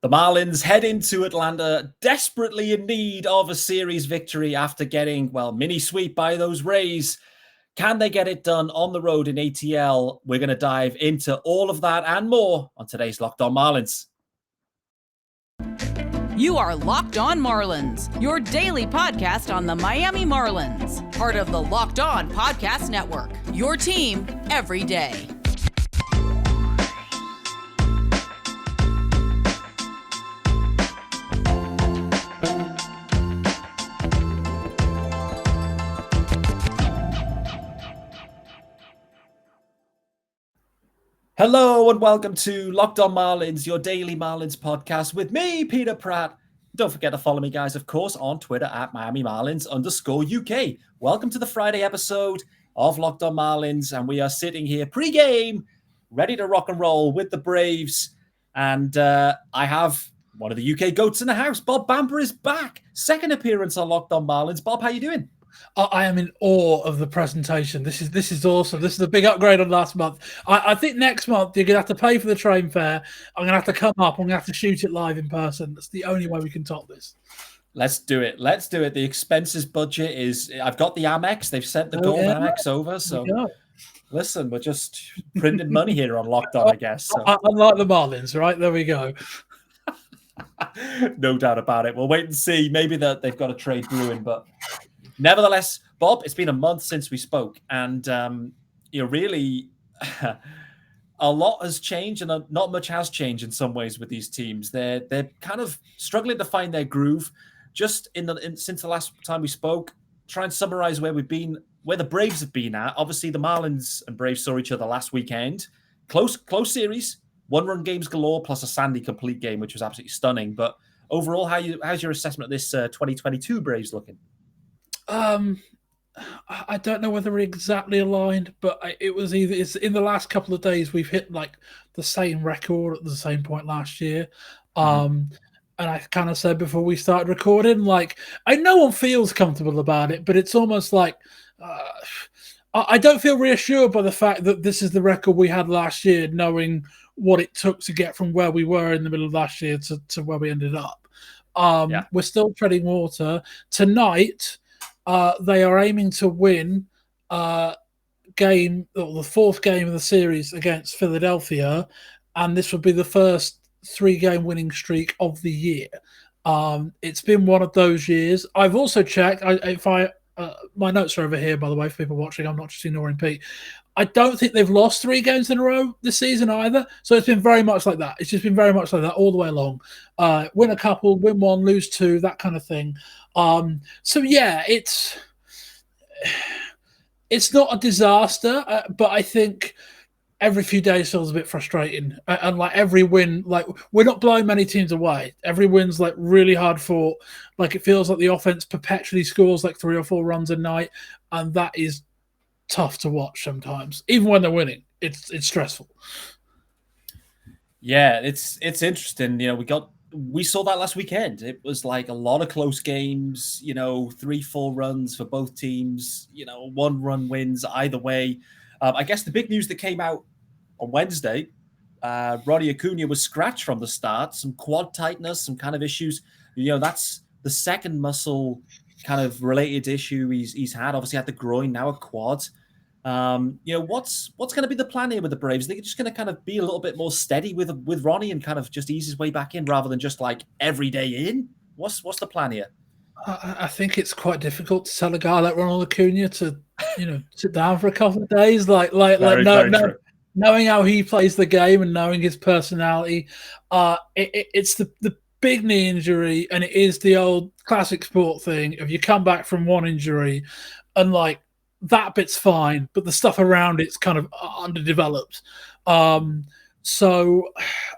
The Marlins head into Atlanta desperately in need of a series victory after getting, mini sweep by those Rays. Can they get it done on the road in ATL? We're going to dive into all of that and more on today's Locked On Marlins. You are Locked On Marlins, your daily podcast on the Miami Marlins. Part of the Locked On Podcast Network, your team every day. Hello and welcome to Locked On Marlins, your daily Marlins podcast with me, Peter Pratt. Don't forget to follow me, guys, of course, on Twitter at Miami Marlins_UK. Welcome to the Friday episode of Locked On Marlins, and we are sitting here pre-game, ready to rock and roll with the Braves. And I have one of the UK goats in the house. Bob Bamber is back. Second appearance on Locked On Marlins. Bob, how you doing? I am in awe of the presentation. This is awesome. This is a big upgrade on last month. I think next month you're going to have to pay for the train fare. I'm going to have to come up. I'm going to have to shoot it live in person. That's the only way we can top this. Let's do it. The expenses budget is, I've got the Amex. They've sent the gold Amex over. So listen, we're just printing money here on Locked On, I guess. So. Unlike the Marlins, right? There we go. No doubt about it. We'll wait and see. Maybe that they've got a trade brewing, but... Nevertheless, Bob, it's been a month since we spoke, and really, a lot has changed, and not much has changed in some ways with these teams. They're kind of struggling to find their groove. Just since the last time we spoke, try and summarize where we've been, where the Braves have been at. Obviously, the Marlins and Braves saw each other last weekend. Close series, one-run games galore, plus a Sandy complete game, which was absolutely stunning. But overall, how's your assessment of this 2022 Braves looking? I don't know whether we're exactly aligned, but it's in the last couple of days we've hit like the same record at the same point last year. And I kind of said before we started recording, like, no one feels comfortable about it, but it's almost like I don't feel reassured by the fact that this is the record we had last year, knowing what it took to get from where we were in the middle of last year to where we ended up. We're still treading water. Tonight, they are aiming to win the fourth game of the series against Philadelphia, and this would be the first 3-game winning streak of the year. It's been one of those years. I've also checked. My notes are over here, by the way, for people watching. I'm not just ignoring Pete. I don't think they've lost 3 games in a row this season either. So it's been very much like that. It's just been very much like that all the way along. Win a couple, win 1, lose 2, that kind of thing. It's not a disaster, but I think every few days feels a bit frustrating. And like every win, like we're not blowing many teams away. Every win's like really hard fought. Like it feels like the offense perpetually scores like 3 or 4 runs a night, and that is tough to watch sometimes. Even when they're winning, it's stressful. Yeah, it's interesting. We saw that last weekend. It was like a lot of close games, 3-4 runs for both teams, 1-run wins either way. I guess the big news that came out on Wednesday, Ronald Acuna was scratched from the start, some quad tightness, some kind of issues. That's the second muscle kind of related issue he's had. Obviously had the groin, now a quad. What's going to be the plan here with the Braves? They're just going to kind of be a little bit more steady with Ronnie and kind of just ease his way back in rather than just like every day in. What's the plan here? I think it's quite difficult to tell a guy like Ronald Acuna to sit down for a couple of days, knowing how he plays the game and knowing his personality. It's the big knee injury, and it is the old classic sport thing. If you come back from one injury and like that bit's fine, but the stuff around it's kind of underdeveloped. So,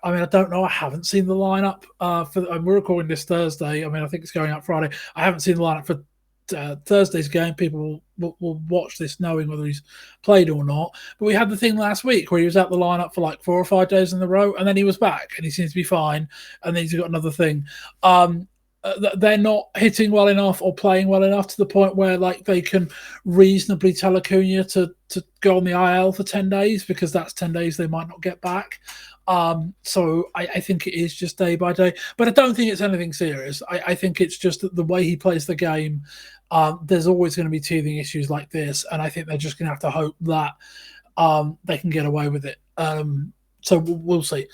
I don't know. I haven't seen the lineup we're recording this Thursday. I think it's going out Friday. I haven't seen the lineup for Thursday's game. People will watch this knowing whether he's played or not. But we had the thing last week where he was out the lineup for like 4 or 5 days in a row, and then he was back and he seems to be fine. And then he's got another thing. They're not hitting well enough or playing well enough to the point where like they can reasonably tell Acuna to go on the IL for 10 days, because that's 10 days they might not get back. So I think it is just day by day, but I don't think it's anything serious. I think it's just that the way he plays the game. There's always going to be teething issues like this, and I think they're just going to have to hope that they can get away with it. So we'll see.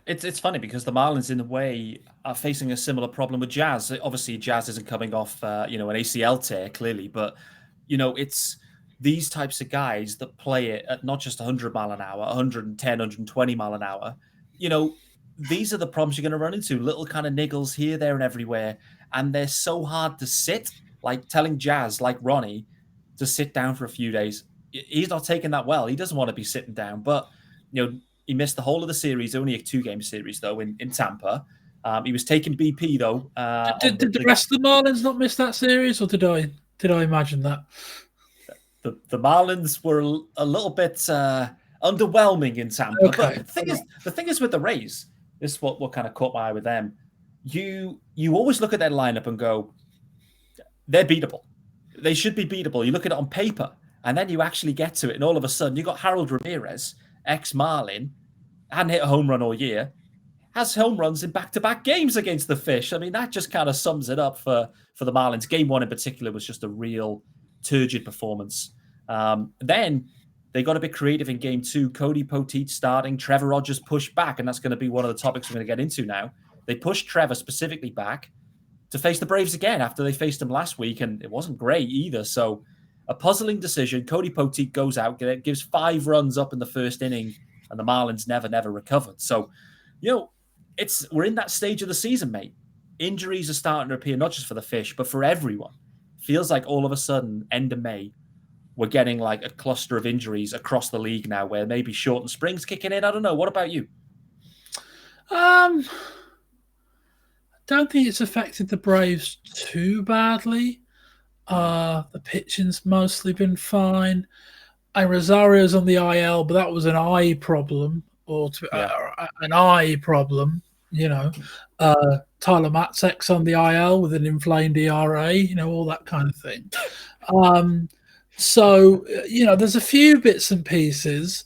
It's funny because the Marlins, in a way, are facing a similar problem with Jazz. Obviously, Jazz isn't coming off, an ACL tear, clearly, but it's these types of guys that play it at not just 100 mile an hour, 110, 120 mile an hour. These are the problems you're going to run into. Little kind of niggles here, there, and everywhere, and they're so hard to sit. Like telling Jazz, like Ronnie, to sit down for a few days. He's not taking that well. He doesn't want to be sitting down, but he missed the whole of the series, only a 2-game series, though, in Tampa. He was taking BP, though. Did the rest of the Marlins not miss that series, or did I imagine that? The Marlins were a little bit underwhelming in Tampa. Okay. But the thing is with the Rays, this is what kind of caught my eye with them. You always look at their lineup and go, they're beatable. They should be beatable. You look at it on paper, and then you actually get to it, and all of a sudden, you got Harold Ramirez, ex-Marlin, hadn't hit a home run all year, has home runs in back-to-back games against the Fish. I mean, that just kind of sums it up for the Marlins. Game 1 in particular was just a real turgid performance. Then they got a bit creative in Game 2. Cody Poteet starting, Trevor Rogers pushed back, and that's going to be one of the topics we're going to get into now. They pushed Trevor specifically back to face the Braves again after they faced him last week, and it wasn't great either. So a puzzling decision. Cody Poteet goes out, gives 5 runs up in the first inning, and the Marlins never recovered. So, we're in that stage of the season, mate. Injuries are starting to appear, not just for the Fish, but for everyone. Feels like all of a sudden, end of May, we're getting like a cluster of injuries across the league now, where maybe shortened spring's kicking in. I don't know. What about you? Don't think it's affected the Braves too badly. The pitching's mostly been fine. Rosario's on the IL, but that was an eye problem, an eye problem. Tyler Matzek's on the IL with an inflamed ERA. All that kind of thing. So there's a few bits and pieces.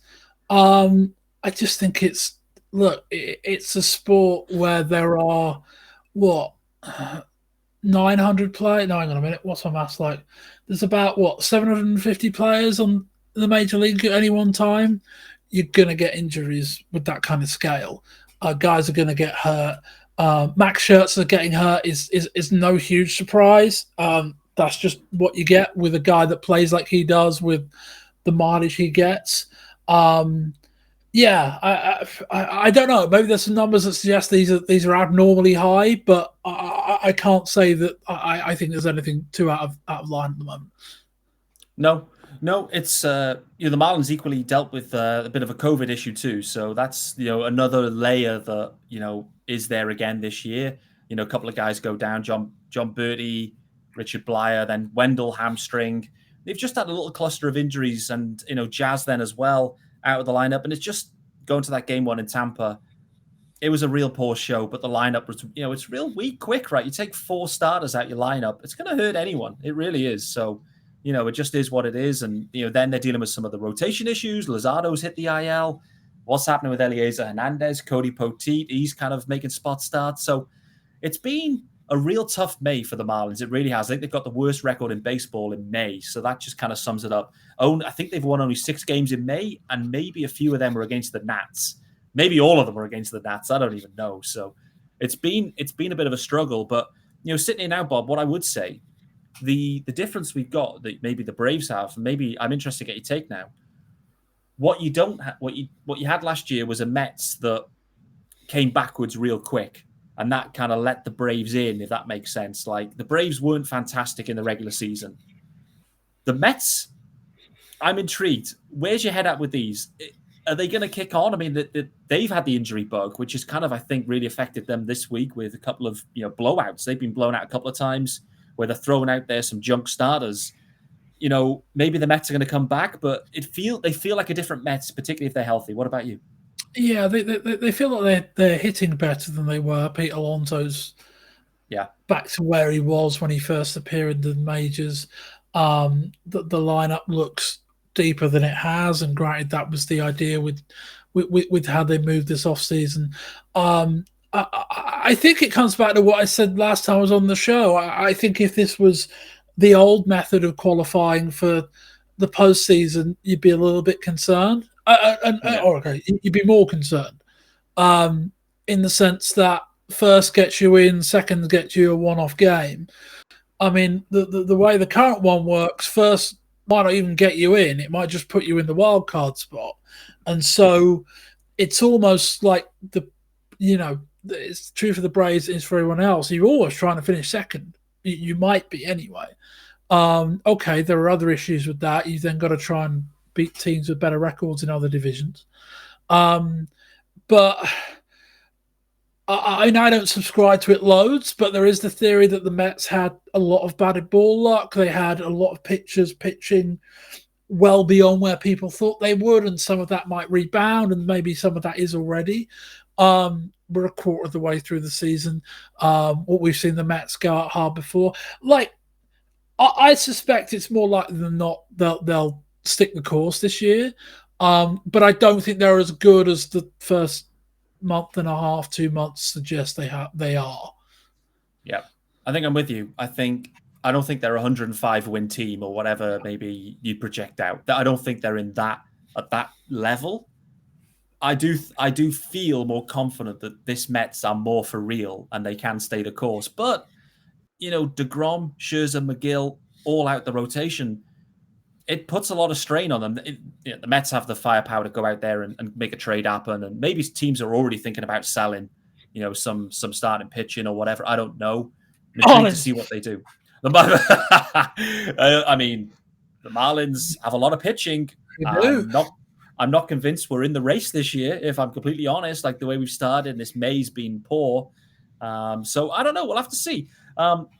I just think it's a sport where there are 900 players. No, hang on a minute. What's my maths like? There's about 750 players on the major league at any one time. You're gonna get injuries with that kind of scale. Guys are gonna get hurt. Max Scherzer getting hurt is no huge surprise. That's just what you get with a guy that plays like he does with the mileage he gets. I don't know. Maybe there's some numbers that suggest these are abnormally high, but I can't say that I think there's anything too out of line at the moment. No, it's the Marlins equally dealt with a bit of a COVID issue too, so that's another layer that is there again this year. A couple of guys go down, John Bertie, Richard Blyer, then Wendell hamstring. They've just had a little cluster of injuries, and Jazz then as well out of the lineup, and it's just going to that Game 1 in Tampa. It was a real poor show, but the lineup was, it's real weak quick, right? You take 4 starters out your lineup, it's going to hurt anyone. It really is. So, it just is what it is. And, then they're dealing with some of the rotation issues. Luzardo's hit the IL. What's happening with Eliezer Hernandez, Cody Poteet? He's kind of making spot starts. So it's been a real tough May for the Marlins. It really has. I think they've got the worst record in baseball in May. So that just kind of sums it up. I think they've won only 6 games in May, and maybe a few of them were against the Nats. Maybe all of them were against the Nats. I don't even know. So it's been a bit of a struggle. But sitting here now, Bob, what I would say, the difference we've got that maybe the Braves have, and maybe I'm interested to get your take now. What you don't what you had last year was a Mets that came backwards real quick. And that kind of let the Braves in, if that makes sense. Like, the Braves weren't fantastic in the regular season. The Mets, I'm intrigued. Where's your head at with these? Are they going to kick on? I mean, they've had the injury bug, which has kind of, I think, really affected them this week with a couple of blowouts. They've been blown out a couple of times where they're throwing out there some junk starters. Maybe the Mets are going to come back, but they feel like a different Mets, particularly if they're healthy. What about you? Yeah, they feel like they're hitting better than they were. Pete Alonso's back to where he was when he first appeared in the majors. The lineup looks deeper than it has, and granted, that was the idea with with how they moved this offseason. I think it comes back to what I said last time I was on the show. I think if this was the old method of qualifying for the postseason, you'd be a little bit concerned. You'd be more concerned in the sense that first gets you in, second gets you a one-off game. I mean, the way the current one works, first might not even get you in. It might just put you in the wild card spot. And so it's almost like it's true for the Braves, it's for everyone else. You're always trying to finish second. You might be anyway. Okay, there are other issues with that. You've then got to try and beat teams with better records in other divisions. But I don't subscribe to it loads, but there is the theory that the Mets had a lot of batted ball luck. They had a lot of pitchers pitching well beyond where people thought they would, and some of that might rebound, and maybe some of that is already. We're a quarter of the way through the season. What we've seen the Mets go out hard before. Like, I suspect it's more likely than not they'll stick the course this year. But I don't think they're as good as the first month and a half, 2 months suggest they are. Yeah, I think I'm with you. I don't think they're a 105 win team or whatever maybe you project out. I don't think they're at that level. I do feel more confident that this Mets are more for real and they can stay the course. But DeGrom, Scherzer, McGill, all out the rotation, it puts a lot of strain on them. The Mets have the firepower to go out there and make a trade happen, and maybe teams are already thinking about selling, some starting pitching or whatever. I don't know. I'm intrigued to see what they do. I mean, the Marlins have a lot of pitching. I'm not convinced we're in the race this year, if I'm completely honest. Like the way we've started, and this May's been poor. So I don't know. We'll have to see.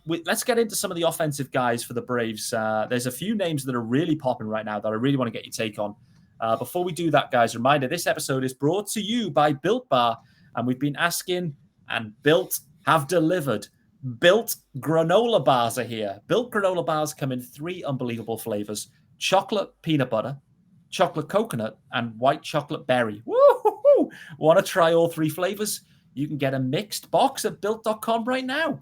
Let's get into some of the offensive guys for the Braves. There's a few names that are really popping right now that I really want to get your take on. Before we do that, guys, reminder, this episode is brought to you by Built Bar, and we've been asking, and Built have delivered. Built granola bars are here. Built granola bars come in 3 unbelievable flavors: chocolate peanut butter, chocolate coconut, and white chocolate berry. Woo-hoo-hoo! Want to try all 3 flavors? You can get a mixed box at Built.com right now.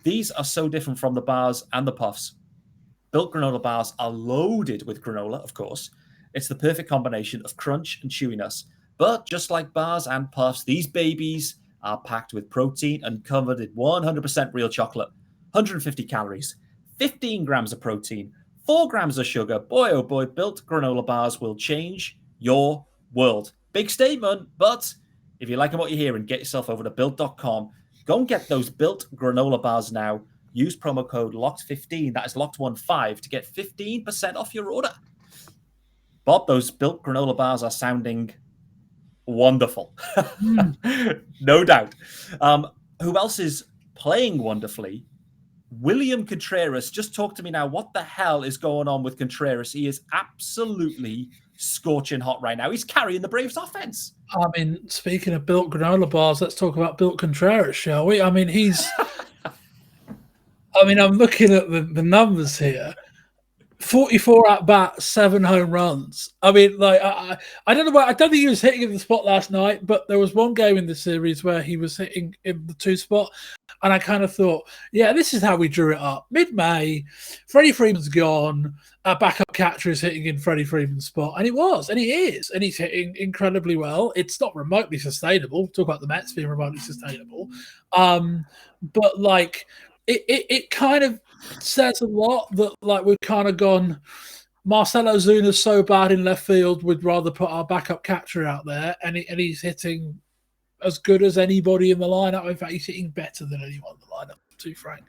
These are so different from the bars and the puffs. Built granola bars are loaded with granola, of course. It's the perfect combination of crunch and chewiness. But just like bars and puffs, these babies are packed with protein and covered in 100% real chocolate. 150 calories, 15 grams of protein, 4 grams of sugar. Boy, oh boy, Built granola bars will change your world. Big statement, but if you're liking what you're hearing, get yourself over to Built.com. Go and get those Built granola bars now. Use promo code LOCKED15, that is LOCKED15, to get 15% off your order. Bob, those Built granola bars are sounding wonderful. No doubt. Who else is playing wonderfully? William Contreras. Just talk to me now. What the hell is going on with Contreras? He is absolutely scorching hot right now. He's carrying the Braves offense. I mean, speaking of Built granola bars, let's talk about Built Contreras, shall we? I mean, I'm looking at the numbers here. 44 at bat, 7 home runs. I mean, like I don't know. I don't think he was hitting in the spot last night, but there was one game in the series where he was hitting in the 2 spot, and I kind of thought, yeah, this is how we drew it up. Mid-May, Freddie Freeman's gone. Our backup catcher is hitting in Freddie Freeman's spot, and he is, and he's hitting incredibly well. It's not remotely sustainable. Talk about the Mets being remotely sustainable, but like it kind of says a lot that like we've kind of gone, Marcell Ozuna's so bad in left field, we'd rather put our backup catcher out there, and he's hitting as good as anybody in the lineup. In fact, he's hitting better than anyone in the lineup, to be frank.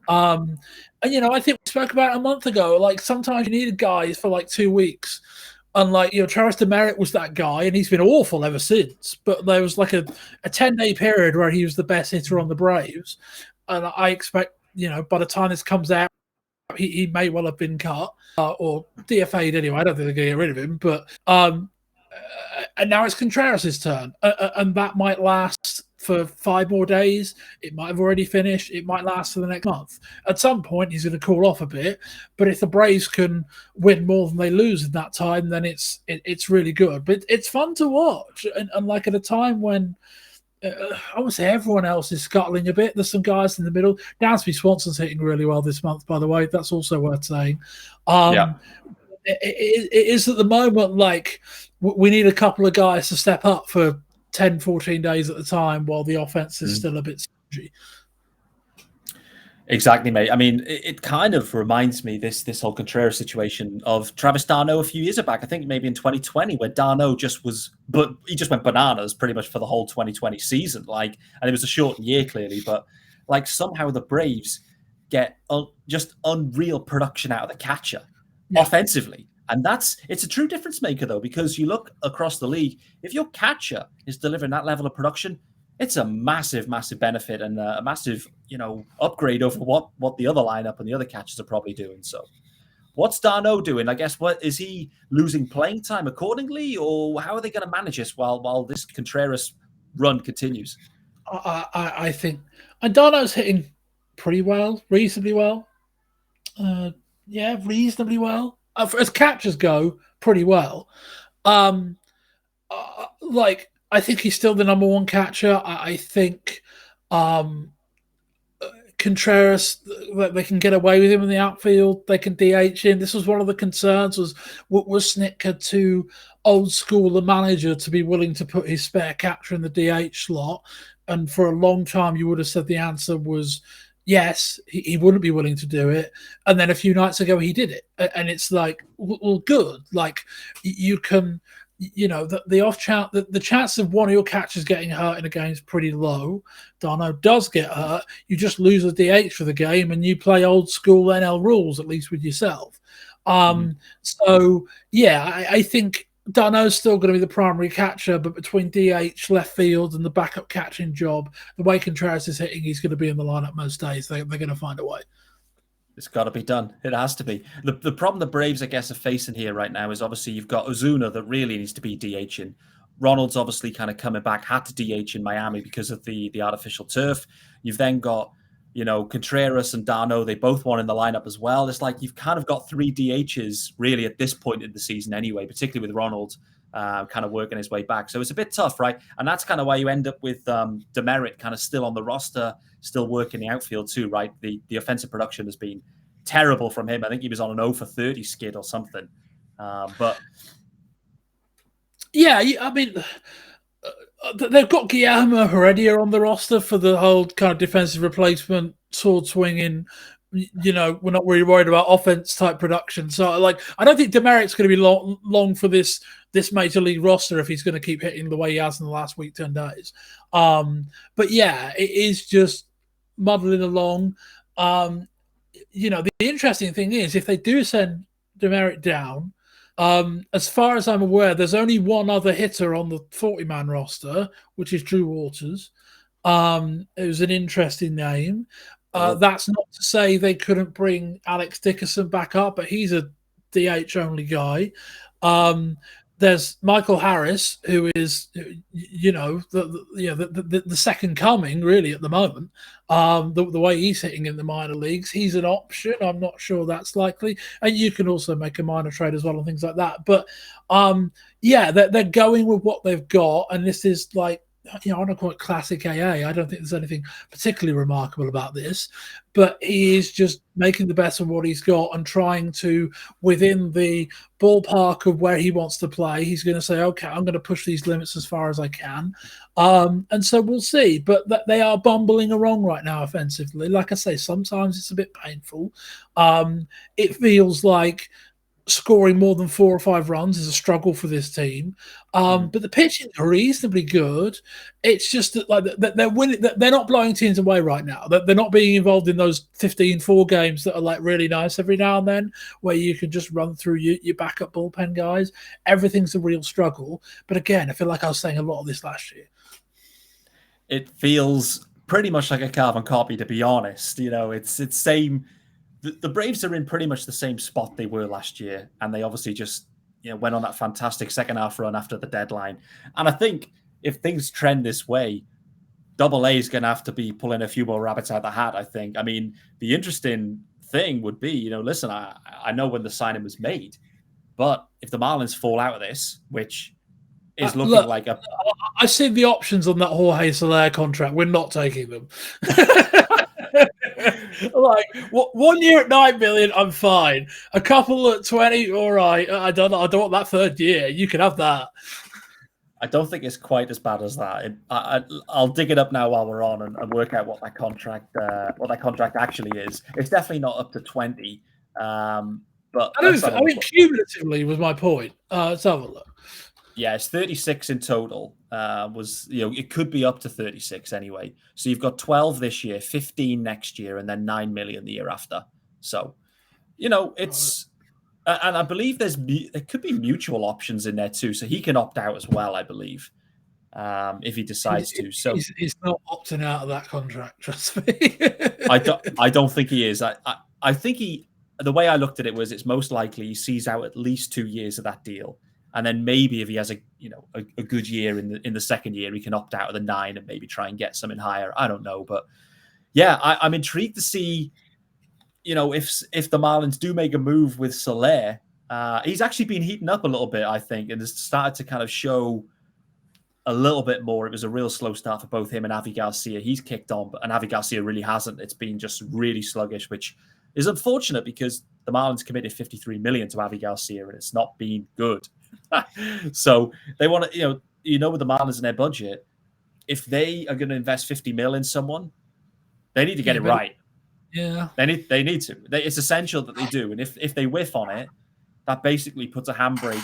And I think we spoke about it a month ago, like sometimes you needed guys for like 2 weeks, and like Travis DeMeritt was that guy, and he's been awful ever since, but there was like a 10-day period where he was the best hitter on the Braves, and I expect by the time this comes out, he may well have been cut or DFA'd anyway. I don't think they're going to get rid of him. But and now it's Contreras' turn, and that might last for 5 more days. It might have already finished. It might last for the next month. At some point, he's going to cool off a bit. But if the Braves can win more than they lose in that time, then it's really good. But it's fun to watch. And like at a time when I would say everyone else is scuttling a bit. There's some guys in the middle. Dansby Swanson's hitting really well this month, by the way. That's also worth saying. It is at the moment like we need a couple of guys to step up for 10, 14 days at a time while the offense is still a bit spongy. Exactly, mate. I mean, it kind of reminds me, this whole Contreras situation, of Travis d'Arnaud a few years back. I think maybe in 2020, where d'Arnaud he just went bananas pretty much for the whole 2020 season. And it was a short year, clearly, but somehow the Braves get just unreal production out of the catcher offensively. And it's a true difference maker, though, because you look across the league, if your catcher is delivering that level of production, it's a massive, massive benefit and a massive, upgrade over what the other lineup and the other catchers are probably doing. So what's d'Arnaud doing? I guess, is he losing playing time accordingly, or how are they going to manage this while this Contreras run continues? I think, and d'Arnaud's hitting pretty well, reasonably well. Reasonably well. As catchers go, pretty well. I think he's still the number one catcher. I think Contreras, they can get away with him in the outfield. They can DH him. This was one of the concerns, was Snitker too old school the manager to be willing to put his spare catcher in the DH slot? And for a long time, you would have said the answer was yes, he wouldn't be willing to do it. And then a few nights ago, he did it. And it's like, well, good. You can, the off chance, the chance of one of your catchers getting hurt in a game is pretty low. d'Arnaud does get hurt. You just lose a DH for the game and you play old school NL rules, at least with yourself. So, yeah, I think d'Arnaud's still going to be the primary catcher, but between DH, left field, and the backup catching job, the way Contreras is hitting, he's going to be in the lineup most days. They're going to find a way. It's got to be done. It has to be. The problem the Braves, I guess, are facing here right now is obviously you've got Ozuna that really needs to be DHing. Ronald's obviously kind of coming back, had to DH in Miami because of the artificial turf. You've then got, Contreras and d'Arnaud, they both want in the lineup as well. It's like you've kind of got 3 DHs really at this point in the season anyway, particularly with Ronald kind of working his way back. So it's a bit tough, right? And that's kind of why you end up with Demerit kind of still on the roster, still working the outfield too, right? The offensive production has been terrible from him. I think he was on an 0 for 30 skid or something. But yeah, I mean, they've got Guillermo Heredia on the roster for the whole kind of defensive replacement, sword swinging. We're not really worried about offense type production. So, I don't think Demerit's going to be long for this major league roster if he's going to keep hitting the way he has in the last week, 10 days. But yeah, it is just muddling along. The interesting thing is, if they do send Demerit down, as far as I'm aware, there's only one other hitter on the 40-man roster, which is Drew Waters. It was an interesting name. That's not to say they couldn't bring Alex Dickerson back up, but he's a DH-only guy. There's Michael Harris, who is, the second coming, really, at the moment. The way he's hitting in the minor leagues, he's an option. I'm not sure that's likely. And you can also make a minor trade as well and things like that. But, they're going with what they've got. And this is I don't call it classic AA. I don't think there's anything particularly remarkable about this, but he is just making the best of what he's got and trying to, within the ballpark of where he wants to play, he's going to say, okay, I'm going to push these limits as far as I can. And so we'll see, but they are bumbling along right now offensively. Like I say, sometimes it's a bit painful. It feels like scoring more than 4 or 5 runs is a struggle for this team. But the pitching is reasonably good. It's just that they're winning. They're not blowing teams away right now. They're not being involved in those 15-4 games that are really nice every now and then, where you can just run through your backup bullpen guys. Everything's a real struggle. But again, I feel like I was saying a lot of this last year. It feels pretty much like a carbon copy, to be honest. It's same. The Braves are in pretty much the same spot they were last year, and they obviously just went on that fantastic second half run after the deadline. And I think if things trend this way, Double A is going to have to be pulling a few more rabbits out of the hat, I think. I mean, the interesting thing would be, listen, I know when the signing was made, but if the Marlins fall out of this, which is looking like a... I've seen the options on that Jorge Soler contract. We're not taking them. Like 1 year at $9 million, I'm fine. A couple at 20, all right. I don't want that third year. You can have that. I don't think it's quite as bad as that. I'll dig it up now while we're on and work out what that contract actually is. It's definitely not up to 20. But I mean, cumulatively was my point. Let's have a look. Yeah, it's 36 in total. It could be up to 36 anyway. So you've got 12 this year, 15 next year, and then 9 million the year after. So, it's, and I believe there could be mutual options in there too. So he can opt out as well, I believe, if he decides to. So he's not opting out of that contract. Trust me. I don't think he is. I think the way I looked at it was it's most likely he sees out at least 2 years of that deal. And then maybe if he has a good year in the second year, he can opt out of the 9 and maybe try and get something higher. I don't know, but yeah, I'm intrigued to see, if the Marlins do make a move with Soler. He's actually been heating up a little bit, I think, and has started to kind of show a little bit more. It was a real slow start for both him and Avi Garcia. He's kicked on, and Avi Garcia really hasn't. It's been just really sluggish, which is unfortunate because the Marlins committed $53 million to Avi Garcia, and it's not been good. So they want to, with the Marlins and their budget, if they are going to invest $50 million in someone, they need to get it right. Yeah, they need to. It's essential that they do. And if they whiff on it, that basically puts a handbrake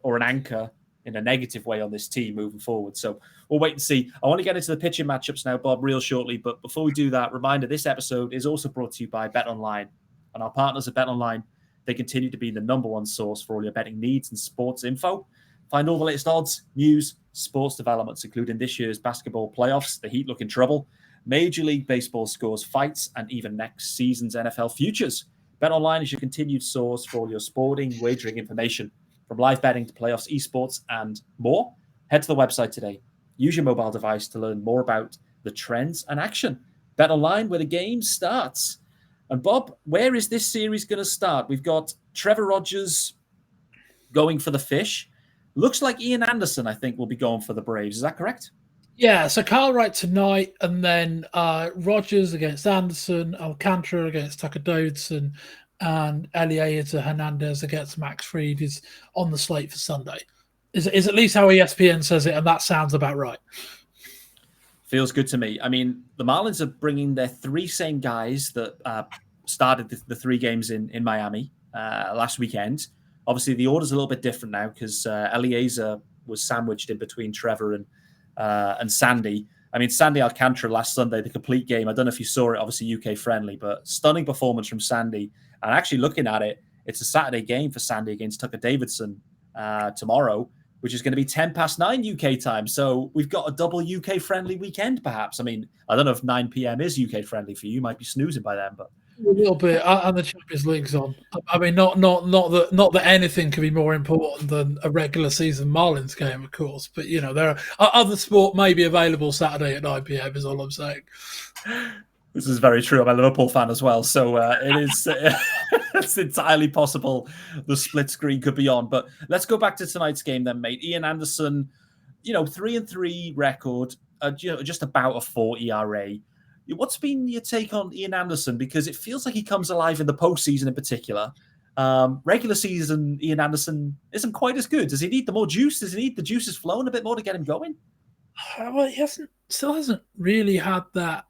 or an anchor in a negative way on this team moving forward. So we'll wait and see. I want to get into the pitching matchups now, Bob, real shortly. But before we do that, reminder: this episode is also brought to you by BetOnline, and our partners at BetOnline. They continue to be the number one source for all your betting needs and sports info. Find all the latest odds, news, sports developments, including this year's basketball playoffs, the Heat look in trouble, Major League Baseball scores, fights, and even next season's NFL futures. BetOnline is your continued source for all your sporting wagering information, from live betting to playoffs, esports, and more. Head to the website today. Use your mobile device to learn more about the trends and action. BetOnline, where the game starts. And Bob, where is this series going to start? We've got Trevor Rogers going for the fish. Looks like Ian Anderson, I think, will be going for the Braves. Is that correct? Yeah, so Kyle Wright tonight, and then Rogers against Anderson, Alcantara against Tucker Davidson, and Eliezer Hernandez against Max Fried is on the slate for Sunday. Is at least how ESPN says it, and that sounds about right. Feels good to me. I mean, the Marlins are bringing their 3 same guys that started the 3 games in Miami last weekend. Obviously, the order's a little bit different now because Eliezer was sandwiched in between Trevor and Sandy. I mean, Sandy Alcantara last Sunday, the complete game. I don't know if you saw it, obviously UK friendly, but stunning performance from Sandy. And actually looking at it, it's a Saturday game for Sandy against Tucker Davidson tomorrow, which is going to be 10:09 UK time. So we've got a double UK friendly weekend, perhaps. I mean, I don't know if 9 p.m. is UK friendly for you. You might be snoozing by then, but a little bit. And the Champions League's on. I mean, not that anything can be more important than a regular season Marlins game, of course. But there are other sport may be available Saturday at 9 p.m. is all I'm saying. This is very true. I'm a Liverpool fan as well, so it is. It's entirely possible the split screen could be on. But let's go back to tonight's game then, mate. Ian Anderson, 3-3 record, just about a 4 ERA. What's been your take on Ian Anderson? Because it feels like he comes alive in the postseason in particular. Regular season, Ian Anderson isn't quite as good. Does he need the more juice? Does he need the juices flowing a bit more to get him going? Well, he still hasn't really had that.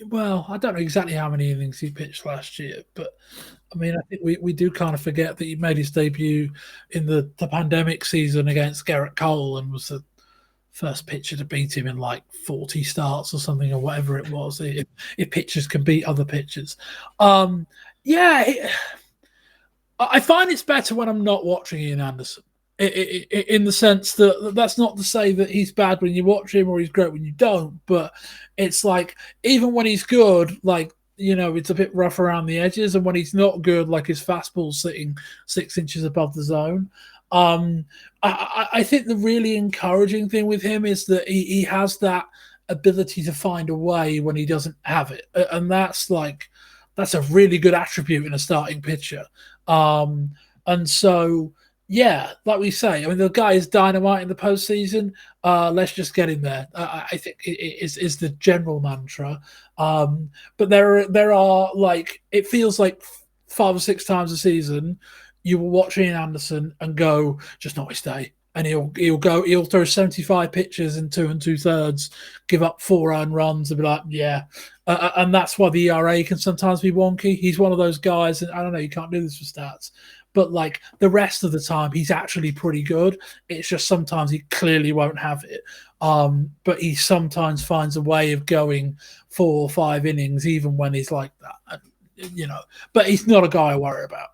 Well, I don't know exactly how many innings he pitched last year, but I mean, I think we do kind of forget that he made his debut in the pandemic season against Garrett Cole and was the first pitcher to beat him in like 40 starts or something, or whatever it was. If pitchers can beat other pitchers. I find it's better when I'm not watching Ian Anderson. In the sense that that's not to say that he's bad when you watch him or he's great when you don't, but it's like even when he's good, like, it's a bit rough around the edges, and when he's not good, like his fastball's sitting 6 inches above the zone. I think the really encouraging thing with him is that he has that ability to find a way when he doesn't have it, and that's a really good attribute in a starting pitcher. And so, yeah, like we say, I mean, the guy is dynamite in the postseason. Let's just get him there. I think it is the general mantra. But there are like, it feels like 5 or 6 times a season you will watch Ian Anderson and go, just not his day. And he'll throw 75 pitches in 2 2/3, give up 4 earned runs, and be like, yeah. And that's why the ERA can sometimes be wonky. He's one of those guys, and I don't know, you can't do this for stats, but like the rest of the time, he's actually pretty good. It's just sometimes he clearly won't have it. But he sometimes finds a way of going 4 or 5 innings, even when he's like that. But he's not a guy I worry about.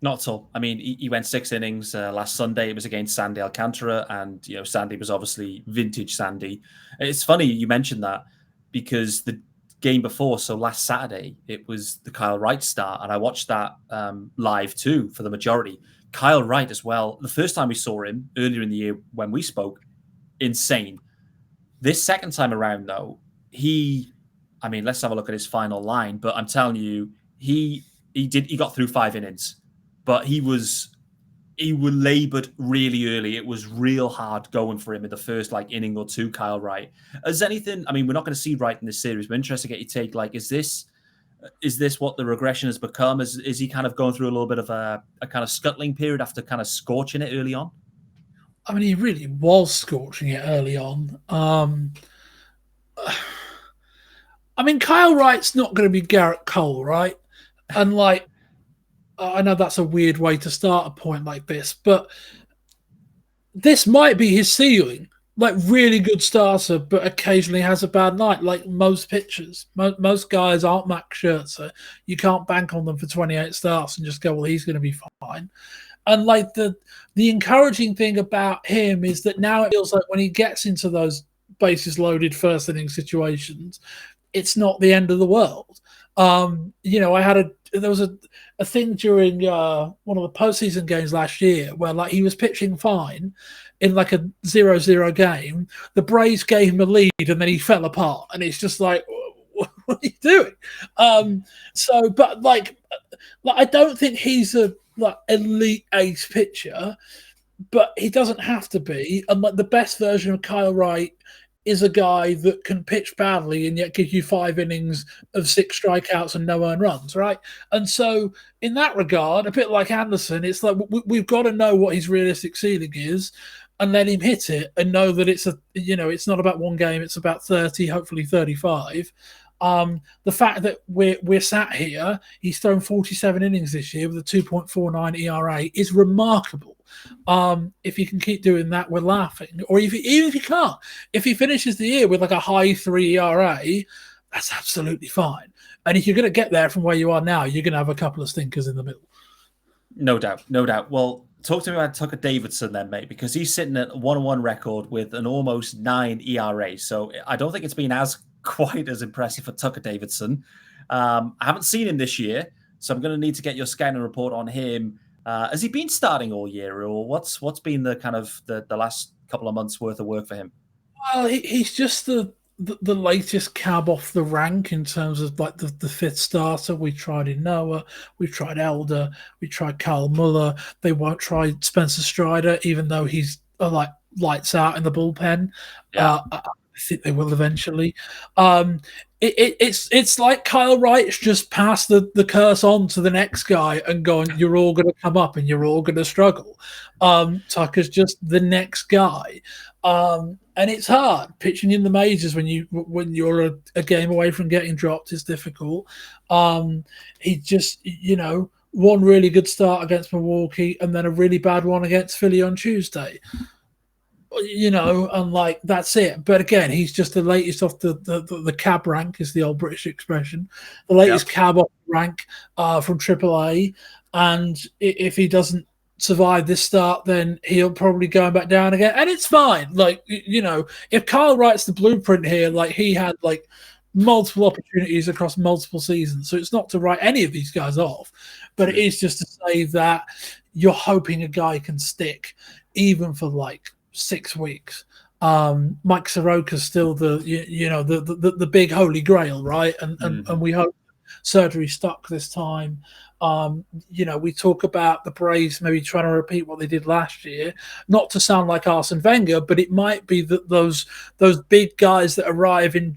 Not at all. I mean, he went 6 innings last Sunday. It was against Sandy Alcantara, and Sandy was obviously vintage Sandy. It's funny you mentioned that because the game before, so last Saturday, it was the Kyle Wright start, and I watched that live too for the majority. Kyle Wright as well. The first time we saw him earlier in the year when we spoke, insane. This second time around, though, let's have a look at his final line. But I'm telling you, he got through 5 innings. But he labored really early. It was real hard going for him in the first inning or two, Kyle Wright. Is anything, we're not going to see Wright in this series, but I'm interested to get your take. Is this what the regression has become? Is he kind of going through a little bit of a kind of scuttling period after kind of scorching it early on? I mean, he really was scorching it early on. Kyle Wright's not going to be Garrett Cole, right? And I know that's a weird way to start a point like this, but this might be his ceiling. Really good starter, but occasionally has a bad night, like most pitchers. Most guys aren't Max Scherzer. You can't bank on them for 28 starts and just go, well, he's going to be fine. And the encouraging thing about him is that now it feels like when he gets into those bases loaded first inning situations, it's not the end of the world. There was a thing during one of the postseason games last year where he was pitching fine in a 0-0 game. The Braves gave him a lead and then he fell apart, and it's just what are you doing? I don't think he's a elite ace pitcher, but he doesn't have to be. And the best version of Kyle Wright is a guy that can pitch badly and yet give you 5 innings of 6 strikeouts and no earned runs, right? And so in that regard, a bit like Anderson, it's we've got to know what his realistic ceiling is and let him hit it and know that it's not about one game, it's about 30, hopefully 35. The fact that we're sat here, he's thrown 47 innings this year with a 2.49 ERA is remarkable. If you can keep doing that, we're laughing. Or even if you can't, if he finishes the year with a high 3 ERA, that's absolutely fine. And if you're going to get there from where you are now, you're going to have a couple of stinkers in the middle. No doubt. Well, talk to me about Tucker Davidson then, mate, because he's sitting at a 1-1 record with an almost 9 ERA. So I don't think it's been quite as impressive for Tucker Davidson. I haven't seen him this year, so I'm going to need to get your scouting report on him. Has he been starting all year, or what's been the kind of the last couple of months worth of work for him? Well, he's just the latest cab off the rank in terms of the fifth starter. We tried Noah, we've tried Elder, we tried Kyle Muller. They won't try Spencer Strider, even though he's lights out in the bullpen. Yeah. I think they will eventually. It's like Kyle Wright's just passed the curse on to the next guy and going, you're all going to come up and you're all going to struggle. Tucker's just the next guy. And it's hard pitching in the majors when you're a game away from getting dropped is difficult. He just, one really good start against Milwaukee and then a really bad one against Philly on Tuesday. And that's it. But again, he's just the latest off the cab rank, is the old British expression. The latest cab off the rank from AAA. And if he doesn't survive this start, then he'll probably go back down again. And it's fine. If Kyle Wright's the blueprint here, he had multiple opportunities across multiple seasons. So it's not to write any of these guys off, but it is just to say that you're hoping a guy can stick even for 6 weeks. Mike Soroka's still the big holy grail, right? And we hope surgery stuck this time. We talk about the Braves maybe trying to repeat what they did last year, not to sound like Arsene Wenger, but it might be that those big guys that arrive in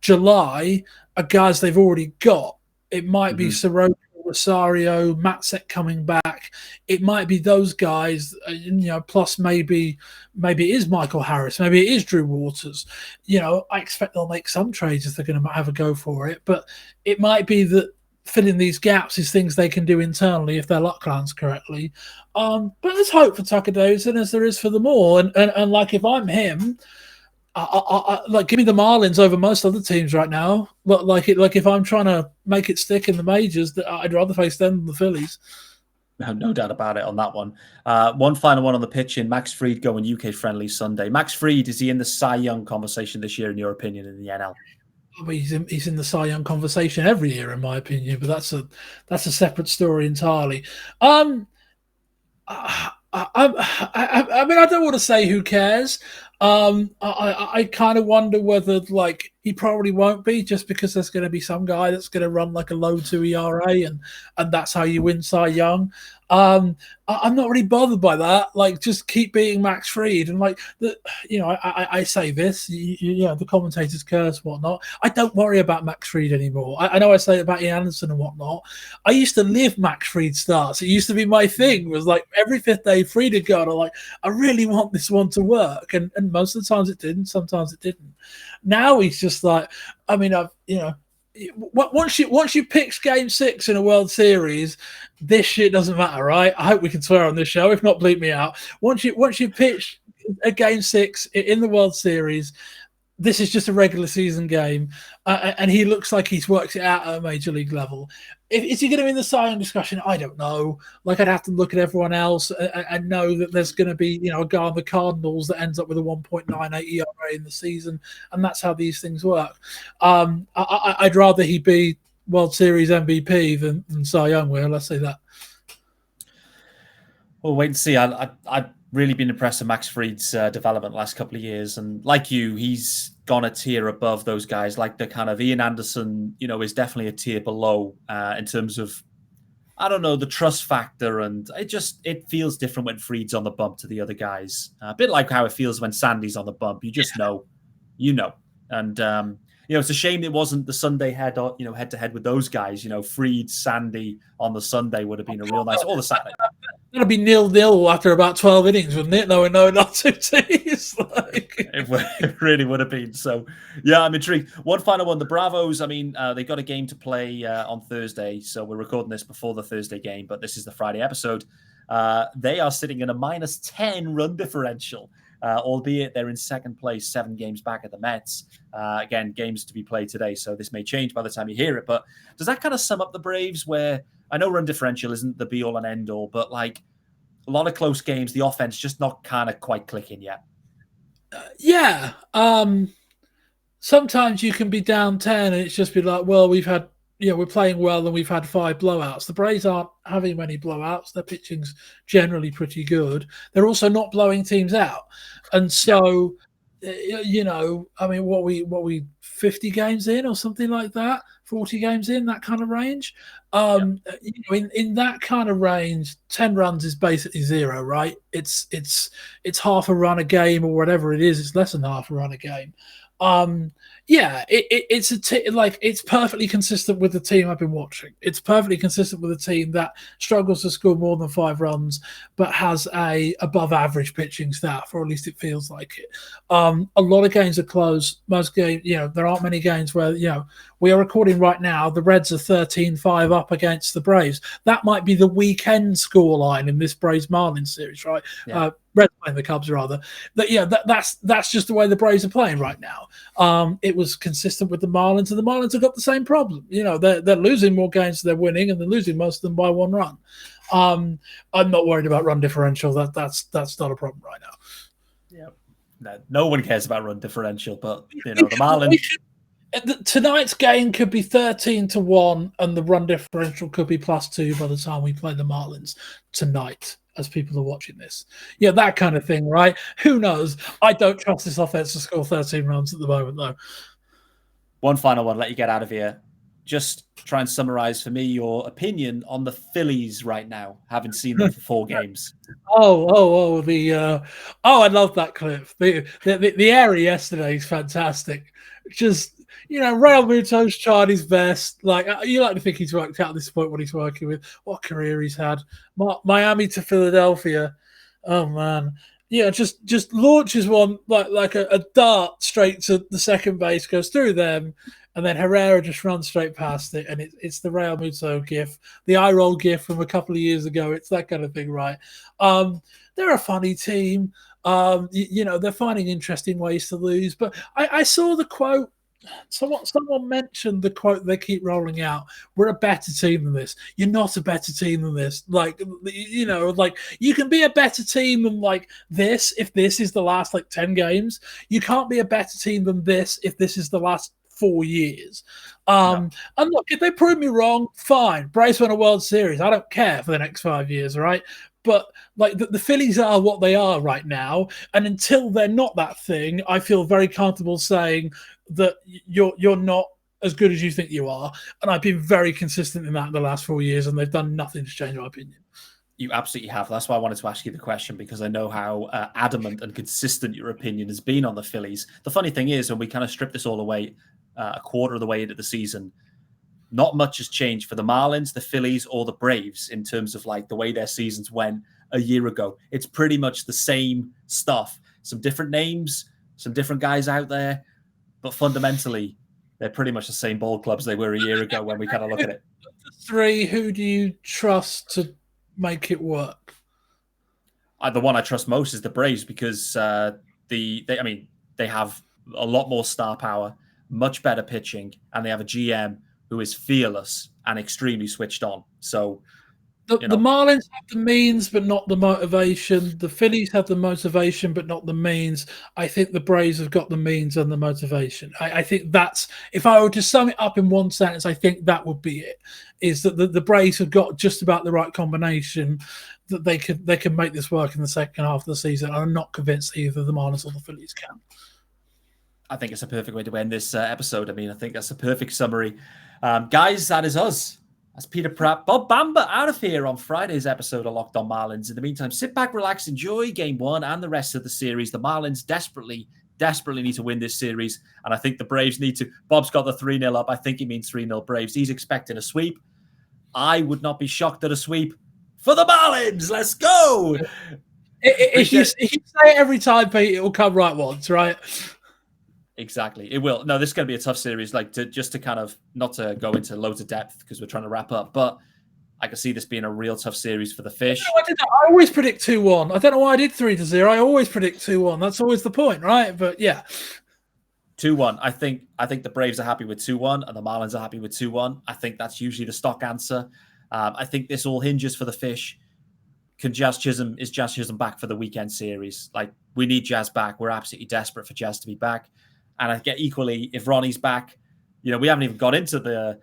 July are guys they've already got. It might be Soroka, Rosario, Matzek coming back. It might be those guys, plus maybe it is Michael Harris, maybe it is Drew Waters. I expect they'll make some trades if they're going to have a go for it, but it might be that filling these gaps is things they can do internally if their luck lands correctly. But there's hope for Tucker Davidson as there is for them all. And like, if I'm him, I like, give me the Marlins over most other teams right now. But like if I'm trying to make it stick in the majors, I'd rather face them than the Phillies. No doubt about it on that one. One final one on the pitch in Max Fried going UK friendly Sunday. Max Fried, is he in the Cy Young conversation this year, in your opinion, in the NL? He's in the Cy Young conversation every year, in my opinion, but that's a separate story entirely. I mean, I don't want to say who cares. I kind of wonder whether, like, he probably won't be, just because there's going to be some guy that's going to run like a low 2 ERA, and that's how you win Cy Young. I'm not really bothered by that. Like, just keep beating Max Fried, and like, I say this, the commentators curse, whatnot. I don't worry about Max Fried anymore. I know I say it about Ian Anderson and whatnot. I used to live Max Fried starts. It used to be my thing. It was like every fifth day Fried had gone, I'm like, I really want this one to work, and most of the times it didn't. Sometimes it didn't. Now he's just like, I mean, once you pitch Game 6 in a World Series, this shit doesn't matter, right? I hope we can swear on this show. If not, bleep me out. Once you pitch a Game 6 in the World Series, this is just a regular season game, and he looks like he's worked it out at a major league level. Is he going to be in the Cy Young discussion? I don't know. Like, I'd have to look at everyone else and know that there's going to be, a guy on the Cardinals that ends up with a 1.98 ERA in the season, and that's how these things work. I'd rather he be World Series MVP than Cy Young will. Let's say that. Well, wait and see. I've really been impressed with Max Fried's development the last couple of years. And like you, he's gone a tier above those guys. Like the kind of Ian Anderson, is definitely a tier below in terms of, I don't know, the trust factor. And it feels different when Fried's on the bump to the other guys. A bit like how it feels when Sandy's on the bump. You just know. And, it's a shame it wasn't the Sunday head to head with those guys. Fried, Sandy on the Sunday would have been a real nice, or the Saturday. It'll be 0-0 after about 12 innings, wouldn't it? No, not two teams. It really would have been. So, yeah, I'm intrigued. One final one. The Bravos, I mean, they got a game to play on Thursday. So we're recording this before the Thursday game, but this is the Friday episode. They are sitting in a -10 run differential, albeit they're in second place, 7 games back at the Mets. Again, games to be played today, so this may change by the time you hear it. But does that kind of sum up the Braves, where I know run differential isn't the be-all and end-all, but like a lot of close games, the offense just not kind of quite clicking yet? Yeah. Sometimes you can be down 10 and it's just be like, well, we're playing well and we've had 5 blowouts. The Braves aren't having many blowouts. Their pitching's generally pretty good. They're also not blowing teams out. And so, I mean, what we 50 games in or something like that, 40 games in, that kind of range. In that kind of range, 10 runs is basically 0, right? It's half a run a game or whatever it is. It's less than half a run a game. It's perfectly consistent with the team I've been watching. It's perfectly consistent with a team that struggles to score more than 5 runs, but has a above average pitching staff, or at least it feels like it. A lot of games are close. Most games, there aren't many games where, we are recording right now. The Reds are 13-5 up against the Braves. That might be the weekend scoreline in this Braves Marlins series, right? Yeah. Reds playing the Cubs, rather. That's just the way the Braves are playing right now. It was consistent with the Marlins, and the Marlins have got the same problem. They're losing more games than they're winning, and they're losing most of them by 1 run. I'm not worried about run differential. That's not a problem right now. Yeah, no one cares about run differential, but the Marlins. Tonight's game could be 13-1, and the run differential could be +2 by the time we play the Marlins tonight. as people are watching this. Yeah, that kind of thing, right? Who knows? I don't trust this offense to score 13 runs at the moment, though. One final one, let you get out of here. Just try and summarize for me your opinion on the Phillies right now, having seen them for 4 games. I love that clip. The area yesterday is fantastic. Just, Real Muto's tried his best. Like, you like to think he's worked out at this point what he's working with, what career he's had. Miami to Philadelphia. Oh man. Yeah, just launches one like a dart straight to the second base, goes through them, and then Herrera just runs straight past it, and it's the Real Muto gif, the eye roll gif from a couple of years ago. It's that kind of thing, right? They're a funny team. They're finding interesting ways to lose. But I saw the quote. Someone mentioned the quote they keep rolling out. We're a better team than this. You're not a better team than this. Like, you can be a better team than like this if this is the last 10 games. You can't be a better team than this if this is the last 4 years. And look, if they prove me wrong, fine. Braves won a World Series. I don't care for the next 5 years, right? But the Phillies are what they are right now, and until they're not that thing, I feel very comfortable saying that you're not as good as you think you are. And I've been very consistent in that in the last 4 years, and they've done nothing to change my opinion. You absolutely have. That's why I wanted to ask you the question, because I know how adamant and consistent your opinion has been on the Phillies. The funny thing is, when we kind of strip this all away, a quarter of the way into the season, not much has changed for the Marlins, the Phillies, or the Braves in terms of the way their seasons went a year ago. It's pretty much the same stuff. Some different names, some different guys out there, but fundamentally, they're pretty much the same ball clubs they were a year ago when we kind of look at it. 3, who do you trust to make it work? The one I trust most is the Braves, because they have a lot more star power, much better pitching, and they have a GM who is fearless and extremely switched on. So the Marlins have the means but not the motivation. The Phillies have the motivation but not the means. I think the Braves have got the means and the motivation. I think that's, if I were to sum it up in one sentence, I think that would be it, is that the Braves have got just about the right combination that they can make this work in the second half of the season. I'm not convinced either the Marlins or the Phillies can. I think it's a perfect way to end this episode. I think that's a perfect summary. Guys, that is us. That's Peter Pratt, Bob Bamber out of here on Friday's episode of Locked On Marlins. In the meantime, sit back, relax, enjoy Game 1 and the rest of the series. The Marlins desperately need to win this series, and I think the Braves need to. Bob's got the 3-0 up. I think he means 3-0 Braves. He's expecting a sweep. I would not be shocked at a sweep for the Marlins. Let's go! If you say it every time, Pete, it will come right once, right? Exactly. It will. No, this is going to be a tough series, just to kind of, not to go into loads of depth because we're trying to wrap up, but I can see this being a real tough series for the Fish. I always predict 2-1. I don't know why I did 3-0. I always predict 2-1. That's always the point, right? But yeah. 2-1. I think the Braves are happy with 2-1 and the Marlins are happy with 2-1. I think that's usually the stock answer. I think this all hinges for the Fish. Is Jazz Chisholm back for the weekend series? We need Jazz back. We're absolutely desperate for Jazz to be back. And I get equally, if Ronnie's back, we haven't even got into the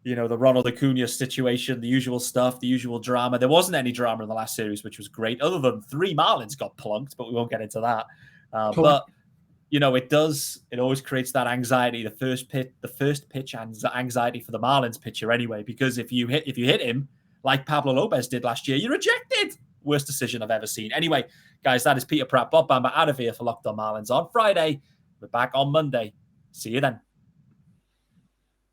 Ronald Acuna situation, the usual stuff, the usual drama. There wasn't any drama in the last series, which was great, other than 3 Marlins got plunked, but we won't get into that. Cool. But it always creates that anxiety, the first pitch anxiety for the Marlins pitcher anyway, because if you hit him like Pablo Lopez did last year, you're ejected. Worst decision I've ever seen. Anyway, guys, that is Peter Pratt, Bob Bamber out of here for Locked On Marlins on Friday. We're back on Monday. See you then.